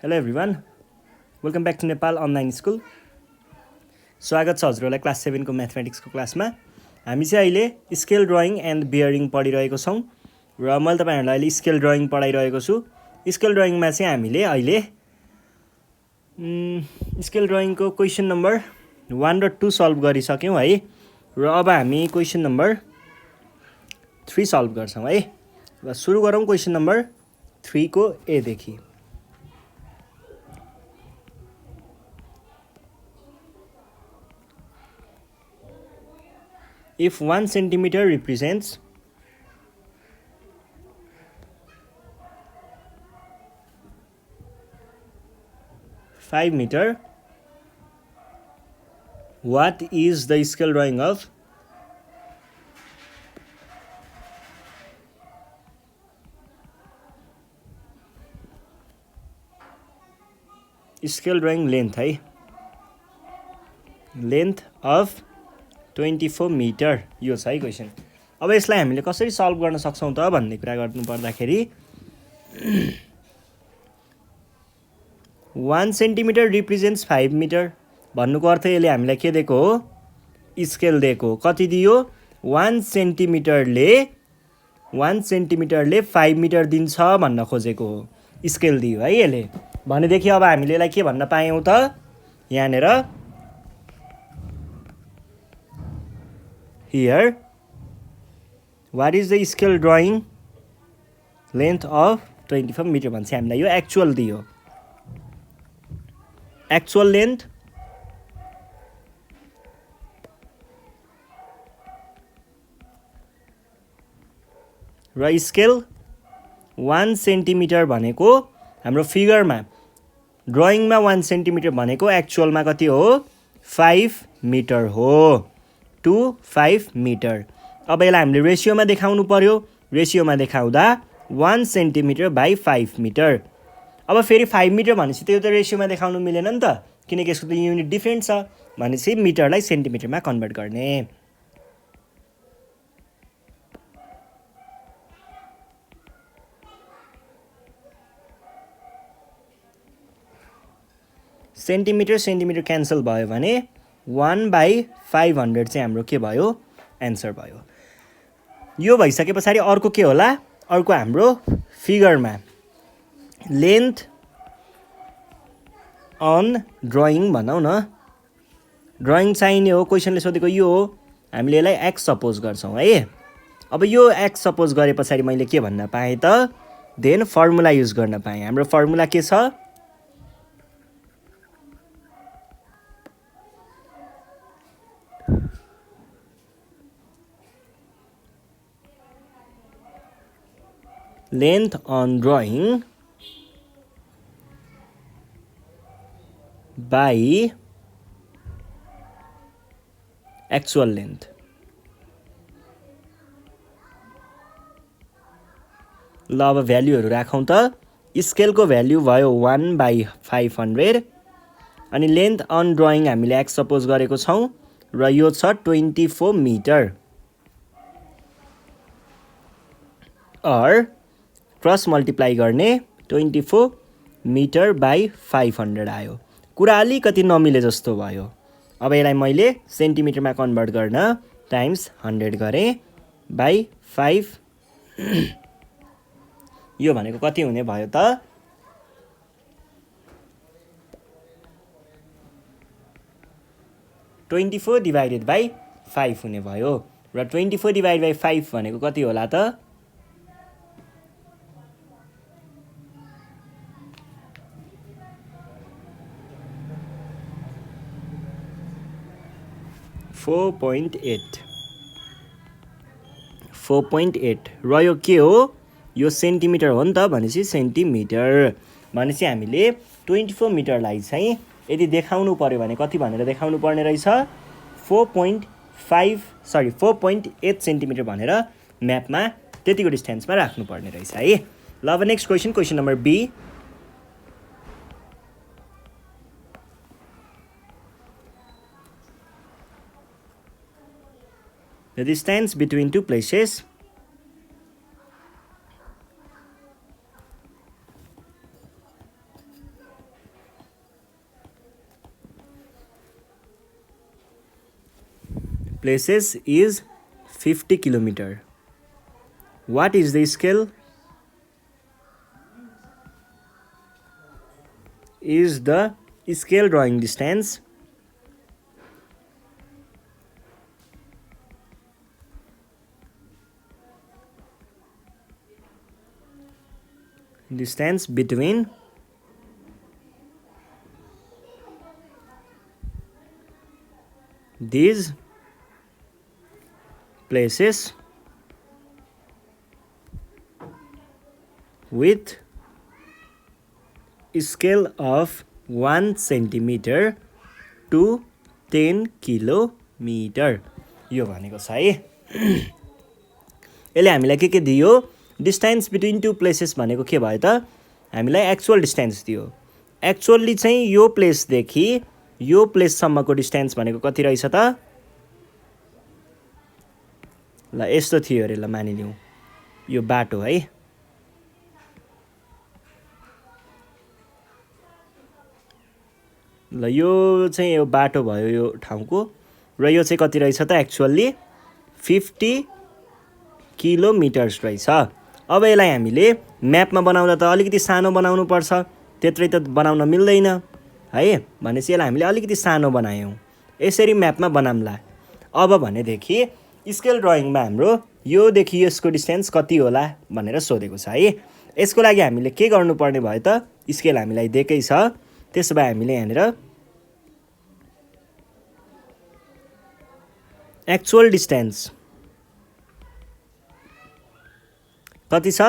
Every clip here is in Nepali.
Hello everyone, welcome back to Nepal Online School. स्वागत छ हजुरहरूलाई क्लास 7 को म्याथमेटिक्सको क्लासमा। हामी चाहिँ अहिले स्केल ड्रइङ एन्ड बियरिङ पढिरहेको छौँ र मैले तपाईहरुलाई अहिले स्केल ड्रइङ पढाइरहेको छु। स्केल ड्रइङमा चाहिँ हामीले अहिले स्केल ड्रइङको क्वेशन नम्बर 1 र 2 सल्भ गरिसक्यौं है र अब हामी क्वेशन नम्बर 3 सल्भ गर्छौं है। र सुरु गरौँ क्वेशन नम्बर 3 को ए देखि। If 1 centimeter represents 5 meter, what is the scale drawing of scale drawing length है, length of 24 मिटर यो छ है क्वेशन। अब यसलाई हामीले कसरी सल्भ गर्न सक्छौं त भन्ने कुरा गर्नु पर्दाखेरि 1 सेन्टिमिटर रिप्रेजेन्ट्स 5 मिटर भन्नुको अर्थ यसले हामीलाई के दिएको हो, स्केल दिएको। कति दियो, 1 सेन्टिमिटरले 5 मिटर दिन्छ भन्न खोजेको हो, स्केल दियो है यसले। भनेदेखि अब हामीले यसलाई के भन्न पायौं त, यहाँनेर here what is the scale drawing length of 24 meter भन्छ हामीलाई, यो एक्चुअल दियो। एक्चुअल लेन्थ र स्केल 1 सेन्टिमिटर भनेको हाम्रो फिगरमा, ड्रइङमा 1 सेन्टिमिटर भनेको एक्चुअलमा कति हो, 5 मिटर हो, टु 5 मिटर। अब यसलाई हामीले रेसियोमा देखाउनु पर्यो। रेसियोमा देखाउँदा 1 सेन्टिमिटर बाई 5 मिटर। अब फेरि 5 मिटर भनेपछि त्यो त रेसियोमा देखाउनु मिलेन नि त, किनकि यसको त युनिट डिफ्रेन्ट छ। भनेपछि मिटरलाई सेन्टिमिटरमा कन्भर्ट गर्ने। सेन्टिमिटर सेन्टिमिटर क्यान्सल भयो भने 1/500 चाहिँ हाम्रो के भयो, एन्सर भयो। यो भइसके पछाडि अर्को के होला, अर्को हाम्रो फिगरमा लेन्थ अन ड्रइङ भनौँ न, ड्रइङ चाहिने हो, क्वेसनले सोधेको यो हो। हामीले यसलाई एक्स सपोज गर्छौँ है। अब यो एक्स सपोज गरे पछाडि मैले के भन्न पाएँ त, देन फर्मुला युज गर्न पाएँ। हाम्रो फर्मुला के छ, length on drawing by actual length। ल अब भ्याल्युहरू राखौँ त। स्केलको भ्याल्यु भयो 1/500 अनि लेन्थ अन ड्रइङ हामीले एक्स सपोज गरेको छौँ र यो छ 24 मिटर। और क्रस मल्टिप्लाई गर्ने 24 मिटर बाई 500 आयो। कुरा अलिकति नमिले जस्तो भयो। अब यसलाई मैले सेन्टिमिटरमा कन्भर्ट गर्न टाइम्स 100 गरेँ बाई 5 यो भनेको कति हुने भयो त, 24 डिभाइडेड बाई 5 हुने भयो। र 24 डिभाइड बाई 5 भनेको कति होला त, 4.8 र यो के हो, यो सेन्टिमिटर हो नि त, भनेपछि सेन्टिमिटर। भनेपछि हामीले 24 मिटरलाई चाहिँ यदि देखाउनु पर्यो भने कति भनेर देखाउनु पर्ने रहेछ, 4.8 सेन्टिमिटर भनेर म्यापमा त्यतिको डिस्टेन्समा राख्नु पर्ने रहेछ है। ल अब next question, question number B. The distance between two places places is 50 kilometer. What is the scale? Is the scale drawing distance between these places with scale of 1 centimeter to 10 kilometer. यो भनेको छ है। यसले हामीलाई के दियो? डिस्टेन्स बिट्विन टु प्लेसेस भनेको के भयो त? हामीलाई एक्चुअल डिस्टेन्स दियो। एक्चुअली चाहिँ यो प्लेसदेखि यो प्लेससम्मको डिस्टेन्स भनेको कति रहेछ त? ल यस्तो थियो अरे, ल मानिलिउँ यो बाटो है। ल यो चाहिँ यो बाटो भयो यो ठाउँको, र यो चाहिँ कति रहेछ त? एक्चुअली 50 किलोमिटर्स रहेछ। अब यसलाई हामीले म्यापमा बनाउँदा त अलिकति सानो बनाउनु पर्छ, त्यत्रै त बनाउन मिल्दैन है। भनेपछि यसलाई हामीले अलिकति सानो बनायौँ। यसरी म्यापमा बनाउँला। अब भनेदेखि स्केल ड्रइङमा हाम्रो योदेखि यसको डिस्टेन्स कति होला भनेर सोधेको छ है। यसको लागि हामीले के गर्नुपर्ने भयो त? स्केल हामीलाई दिएकै छ, त्यसो भए हामीले यहाँनिर एक्चुअल डिस्टेन्स कति छ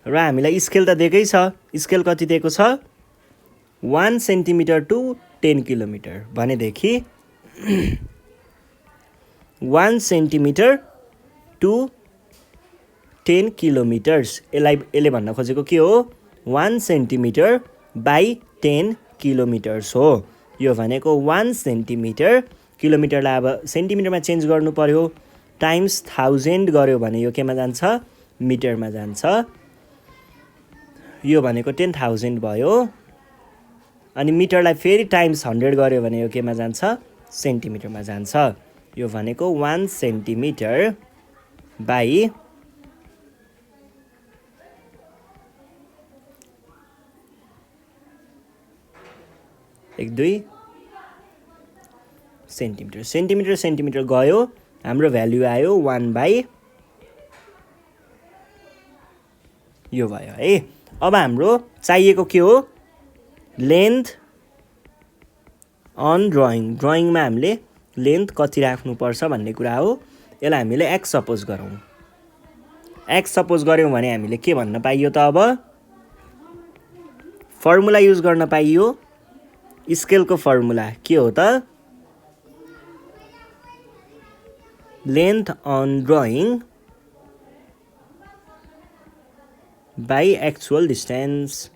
र हामीलाई स्केल त दिएकै छ। स्केल कति दिएको छ? 1 सेन्टिमिटर टु 10 किलोमिटर भनेदेखि 1 सेन्टिमिटर टु 10 किलोमिटर्स। यसले भन्न खोजेको के हो? 1 सेन्टिमिटर बाई 10 किलोमिटर्स हो। यो भनेको 1 सेन्टिमिटर, किलोमिटरलाई अब सेन्टिमिटरमा चेन्ज गर्नु पर्यो, टाइम्स 1000 गर्यो भने यो केमा जान्छ? मिटरमा जान्छ। यो भनेको 10,000 भयो। अनि मिटरलाई फेरि टाइम्स 100 गर्यो भने यो केमा जान्छ? सेन्टिमिटरमा जान्छ। यो भनेको 1 सेन्टिमिटर बाई 1-2 सेन्टिमिटर। सेन्टिमिटर गयो, हाम्रो भ्याल्यु आयो 1 बाई यो भयो है। अब हाम्रो चाहिएको के हो? लेन्थ अन ड्रइङमा हामीले लेन्थ कति राख्नुपर्छ भन्ने कुरा हो। यसलाई हामीले एक्स सपोज गरौँ। एक्स सपोज गऱ्यौँ भने हामीले के भन्न पाइयो त? अब फर्मुला युज गर्न पाइयो। स्केलको फर्मुला के हो त? Length on drawing by actual distance.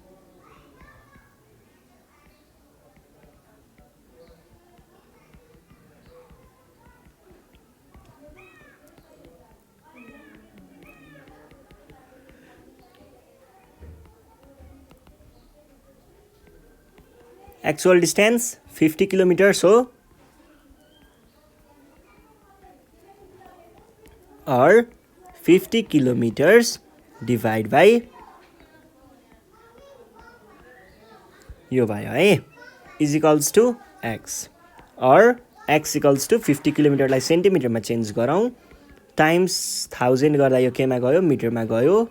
Actual distance 50 kilometres हो, और 50 किलोमिटर्स डिवाइड बाई यो भयो है, इज इक्वल्स टु एक्स। और एक्स इक्वल्स टु 50 किलोमिटरलाई सेन्टिमिटरमा चेन्ज गरौँ, टाइम्स 1000 गर्दा यो केमा गयो? मिटरमा गयो।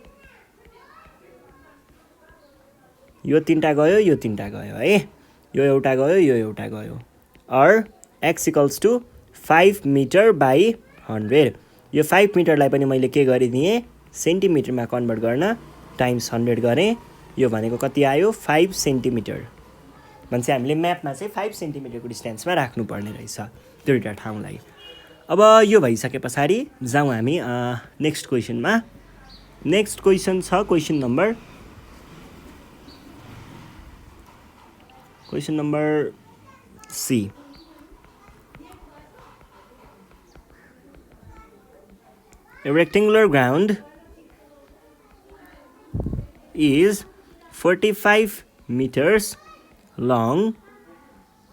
यो 3टा गयो, यो 3टा गयो है। यो एउटा गयो, यो एउटा गयो। और x equals to 5 metre by 100। यो 5 मिटरलाई पनि मैले के गरिदिएँ? सेन्टिमिटरमा कन्भर्ट गर्न टाइम्स 100 गरेँ। यो भनेको कति आयो? 5 सेन्टिमिटर। भनेपछि हामीले म्यापमा चाहिँ 5 सेन्टिमिटरको डिस्टेन्समा राख्नुपर्ने रहेछ त्यो दुईवटा ठाउँलाई। अब यो भइसके पछाडि जाउँ हामी नेक्स्ट क्वेसनमा। नेक्स्ट क्वेसन छ question number C. A rectangular ground is 45 meters long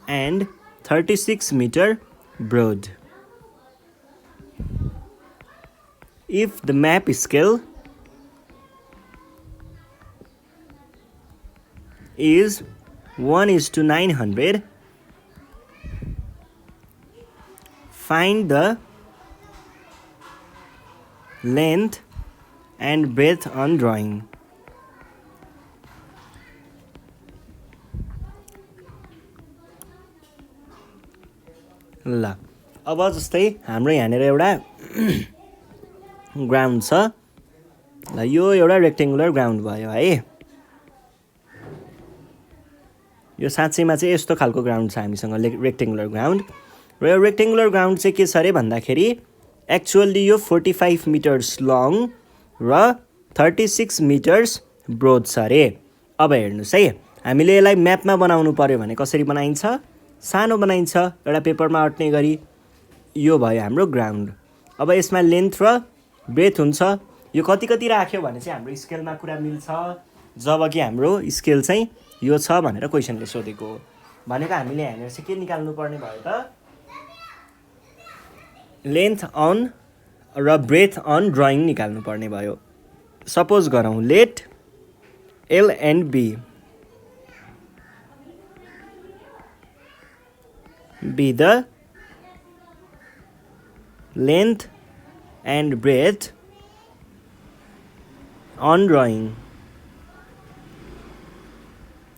and 36 meter broad. If the map scale is 1:900, find the length and breadth on drawing. ल अब जस्तै हाम्रो यहाँनिर एउटा ग्राउन्ड छ ल यो एउटा रेक्टेङ्गुलर ग्राउन्ड भयो है यो साँच्चैमा चाहिँ यस्तो खालको ग्राउन्ड छ हामीसँग रेक्टेङ्गुलर ग्राउन्ड र यो रेक्टेङ्गुलर ग्राउन्ड चाहिँ के छ अरे भन्दाखेरि एक्चुअल्ली यो 45 मिटर्स लङ र 36 मिटर्स ब्रोड छ अरे अब हेर्नुहोस् है हामीले यसलाई म्यापमा बनाउनु पर्यो भने कसरी बनाइन्छ सानो बनाइन्छ एउटा पेपरमा अट्ने गरी यो भयो हाम्रो ग्राउन्ड अब यसमा लेन्थ र ब्रेथ हुन्छ यो कति कति राख्यो भने चाहिँ हाम्रो स्केलमा कुरा मिल्छ जब कि हाम्रो स्केल चाहिँ यो छ भनेर क्वेसनले सोधेको हो भनेको हामीले यहाँनिर चाहिँ के निकाल्नु पर्ने भयो त लेन्थ अन र ब्रेथ अन ड्रइङ निकाल्नु पर्ने भयो सपोज गरौँ let L and B be the length and breadth on drawing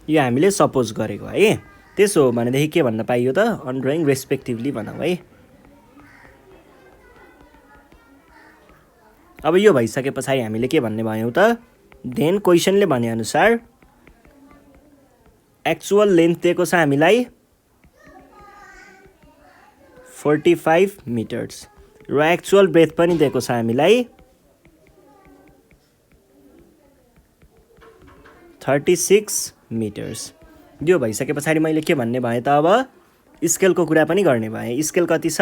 यो हामीले सपोज गरेको है त्यसो हो भनेदेखि के भन्न पाइयो त अन ड्रइङ रेस्पेक्टिभली भनौँ है अब यो भइसके पछाडि हामीले के भन्ने भयौँ त देन क्वेसनले भनेअनुसार एक्चुअल लेन्थ दिएको छ हामीलाई 45 मिटर्स र एक्चुअल ब्रेथ पनि दिएको छ हामीलाई 36 मिटर्स यो भइसके पछाडि मैले के भन्ने भएँ त अब स्केलको कुरा पनि गर्ने भएँ स्केल कति छ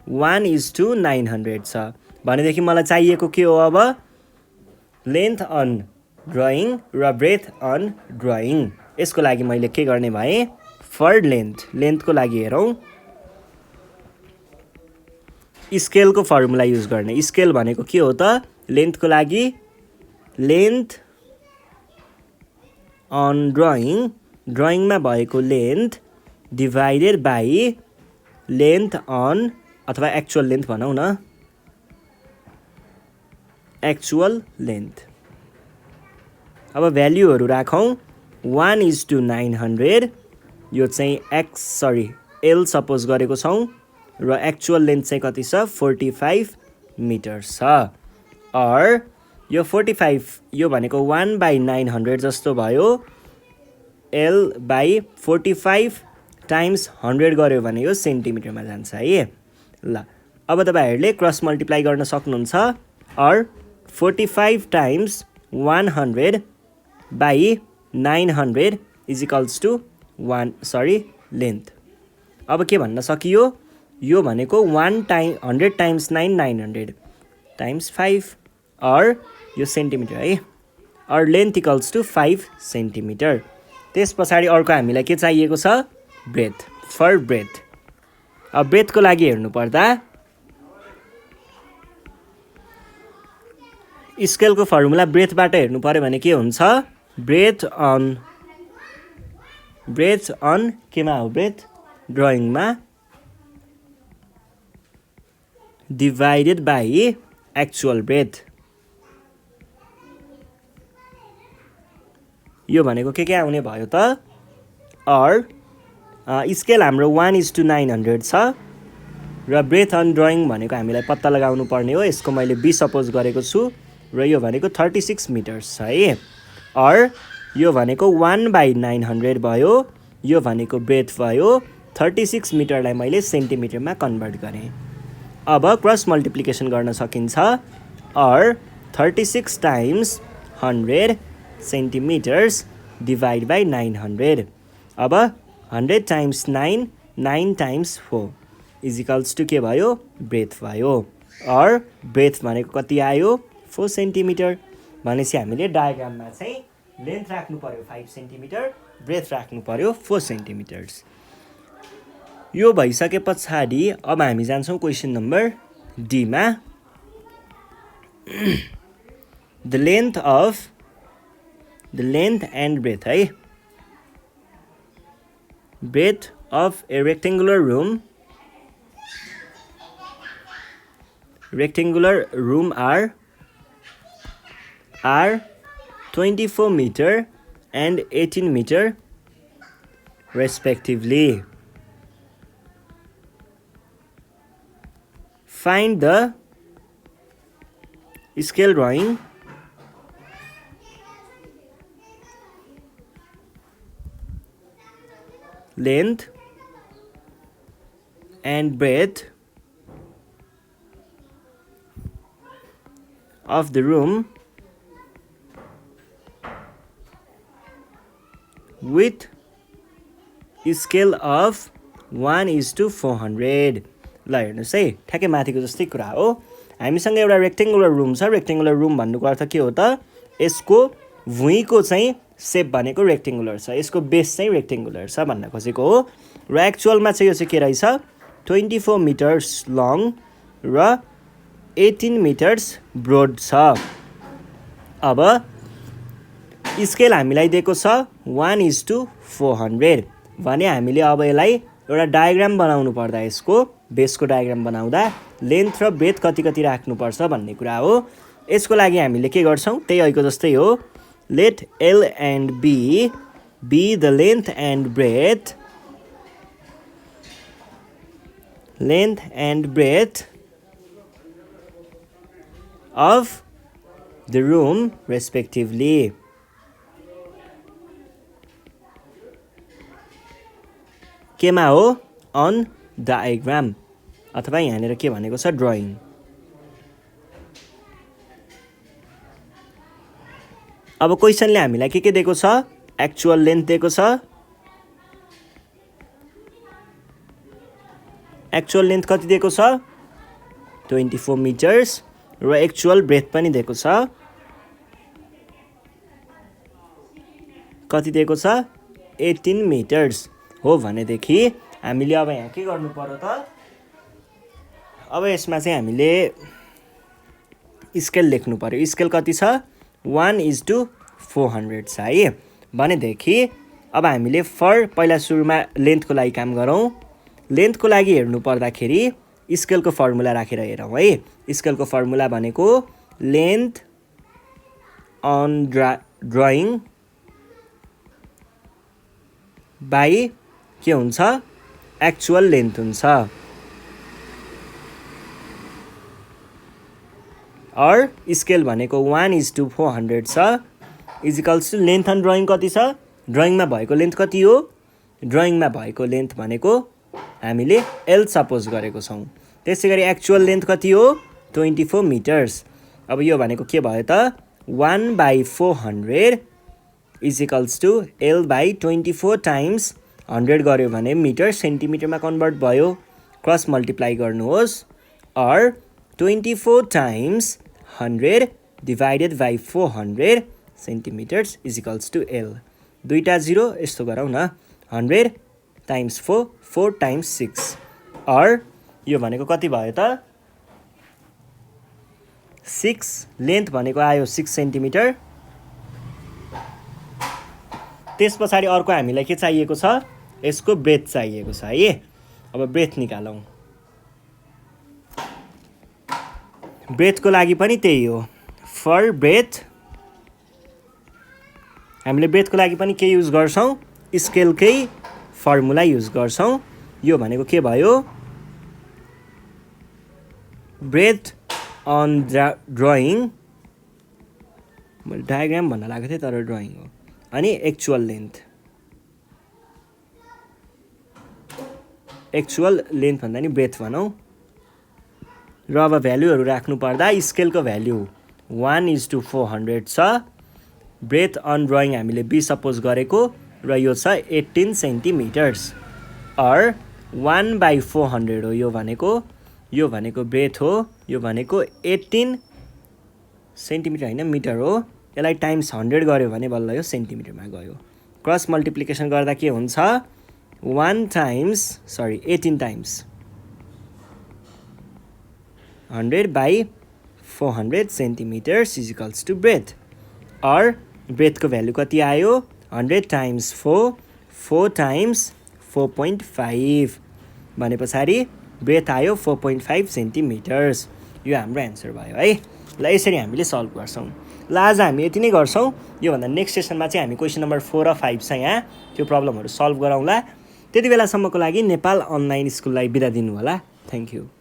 1:900 छ भनेदेखि मलाई चाहिएको के हो अब लेन्थ अन ड्रइङ र ब्रेथ अन ड्रइङ यसको लागि मैले के गर्ने भएँ फर लेन्थको लागि हेरौँ स्केलको फर्मुला युज गर्ने स्केल भनेको के हो त लेन्थको लागि लेन्थ अन ड्रइङमा भएको length divided by length on अथवा एक्चुअल लेन्थ भनौँ न एक्चुअल लेन्थ अब भ्याल्युहरू राखौँ 1:900 यो चाहिँ एल सपोज गरेको छौँ र एक्चुअल लेन्थ चाहिँ कति छ 45 मिटर्स छ अर यो 45 यो भनेको 1/900 जस्तो भयो L/45 टाइम्स 100 गऱ्यो भने यो सेन्टिमिटरमा जान्छ है ल अब तपाईहरुले क्रस मल्टिप्लाई गर्न सक्नुहुन्छ अर 45 times 100/900 is equals to length अब के भन्न सकियो यो भनेको 100 टाइम्स 900 टाइम्स 5 अर यो सेन्टिमिटर है अर लेन्थ इक्वल्स टु 5 सेन्टिमिटर त्यस पछाडि अर्को हामीलाई के चाहिएको छ ब्रेथ फर ब्रेथ अब ब्रेथको लागि हेर्नु पर्दा स्केलको फर्मुला ब्रेथबाट हेर्नु पर्यो भने के हुन्छ ब्रेथ अन केमा हो ब्रेथ ड्रइङमा डिभाइडेड बाई एक्चुअल ब्रेथ यो भनेको के आउने भयो त अर स्केल हाम्रो 1:900 छ र ब्रेथ अन ड्रइङ भनेको हामीलाई पत्ता लगाउनु पर्ने हो यसको मैले बी सपोज गरेको छु र यो भनेको 36 मिटर्स छ है अर यो भनेको 1/900 भयो यो भनेको ब्रेथ भयो 36 मिटरलाई मैले सेन्टिमिटरमा कन्भर्ट गरेँ अब क्रस मल्टिप्लिकेसन गर्न सकिन्छ अर 36 टाइम्स 100 सेन्टिमिटर्स डिभाइड बाई 900 अब 100 times 9 times 4 is equals to के भयो ब्रेथ भयो अर ब्रेथ भनेको कति आयो 4 सेन्टिमिटर भनेपछि हामीले डायग्राममा चाहिँ लेन्थ राख्नु पर्यो 5 सेन्टिमिटर ब्रेथ राख्नु पर्यो 4 सेन्टिमिटर्स यो भइसके पछाडि अब हामी जान्छौँ क्वेसन नम्बर डी मा द लेन्थ एन्ड ब्रेथ है breath of a rectangular room are 24 meter and 18 meter respectively. Find the scale drawing length and breadth of the room with scale of 1:400. ल हेर्नुहोस् है ठ्याक्कै माथिको जस्तै कुरा हो हामीसँग एउटा रेक्टेङ्गुलर रुम छ रेक्टेङ्गुलर रुम भन्नुको अर्थ के हो त यसको भुइँको चाहिँ सेप भनेको रेक्टेङ्गुलर छ यसको बेस चाहिँ रेक्टेङ्गुलर छ भन्न खोजेको हो र एक्चुअलमा चाहिँ यो चाहिँ के रहेछ 24 मिटर्स लङ र 18 मिटर्स ब्रोड छ अब स्केल हामीलाई दिएको छ 1:400 भने हामीले अब यसलाई एउटा डायग्राम बनाउनु पर्दा यसको बेसको डायग्राम बनाउँदा लेन्थ र ब्रेथ कति कति राख्नुपर्छ भन्ने कुरा हो यसको लागि हामीले के गर्छौँ त्यही अहिलेको जस्तै हो let L and B the length and breadth of the room respectively. केमा हो on diagram अथवा यहाँनिर के भनेको छ ड्राइङ अब क्वेसनले हामीलाई के दिएको छ एक्चुअल लेन्थ दिएको छ एक्चुअल लेन्थ कति दिएको छ 24 मिटर्स र एक्चुअल ब्रेथ पनि दिएको छ कति दिएको छ 18 मिटर्स हो भनेदेखि हामीले अब यहाँ के गर्नु पर्यो त अब यसमा चाहिँ हामीले स्केल लेख्नु पर्यो स्केल कति छ 1:400 छ है भनेदेखि अब हामीले पहिला सुरुमा लेन्थको लागि काम गरौँ लेन्थको लागि हेर्नु पर्दाखेरि स्केलको फर्मुला राखेर हेरौँ है स्केलको फर्मुला भनेको लेन्थ अन ड्राइङ बाई के हुन्छ एक्चुअल लेन्थ हुन्छ अर स्केल भनेको 1:400 छ is equals to length on drawing कति छ ड्राइङमा भएको लेन्थ कति हो ड्राइङमा भएको लेन्थ भनेको हामीले एल सपोज गरेको छौँ त्यसै गरी एक्चुअल लेन्थ कति हो 24 मिटर्स अब यो भनेको के भयो त 1/400 is equals to L by 24 times 100 गर्यो भने मिटर सेन्टिमिटरमा कन्भर्ट भयो क्रस मल्टिप्लाई गर्नुहोस् अर 24 times 100 divided by 400 centimetres is equals to L दुईटा जिरो यस्तो गरौँ न 100 टाइम्स 4 टाइम्स 6 अर यो भनेको कति भयो त 6 लेन्थ भनेको आयो 6 सेन्टिमिटर त्यस पछाडि अर्को हामीलाई के चाहिएको छ यसको ब्रेथ चाहिएको छ है अब ब्रेथ निकालौँ ब्रेथको लागि पनि त्यही हो फर ब्रेथ हामीले ब्रेथको लागि पनि के युज गर्छौँ स्केलकै फर्मुला युज गर्छौँ यो भनेको के भयो ब्रेथ अन ड्राइङ मैले डायग्राम भन्न लागेको थिएँ तर ड्राइङ हो अनि एक्चुअल लेन्थ भन्दा नि ब्रेथ भनौँ र अब भ्यालुहरू राख्नु पर्दा स्केलको भ्यालु 1:400 छ ब्रेथ अन ड्राइङ हामीले बी सपोज गरेको र यो छ 18 सेन्टिमिटर्स अर 1/400 हो यो भनेको ब्रेथ हो यो भनेको 18 सेन्टिमिटर होइन मिटर हो यसलाई टाइम्स 100 गर्यो भने बल्ल यो सेन्टिमिटरमा गयो क्रस मल्टिप्लिकेसन गर्दा के हुन्छ 18 times 100 by 400 centimeters is equals to breadth. Or breadth को भ्यालु कति आयो 100 times 4 times 4.5 भने पछाडि ब्रेथ आयो 4.5 सेन्टिमिटर्स। यो हाम्रो एन्सर भयो है। ल यसरी हामीले सल्भ गर्छौँ। ल आज हामी यति नै गर्छौँ। योभन्दा नेक्स्ट सेसनमा चाहिँ हामी क्वेसन नम्बर 4 र 5 छ यहाँ, त्यो प्रब्लमहरू सल्भ गरौँला। त्यति बेलासम्मको लागि नेपाल अनलाइन स्कुललाई बिदा दिनु होला। Thank you.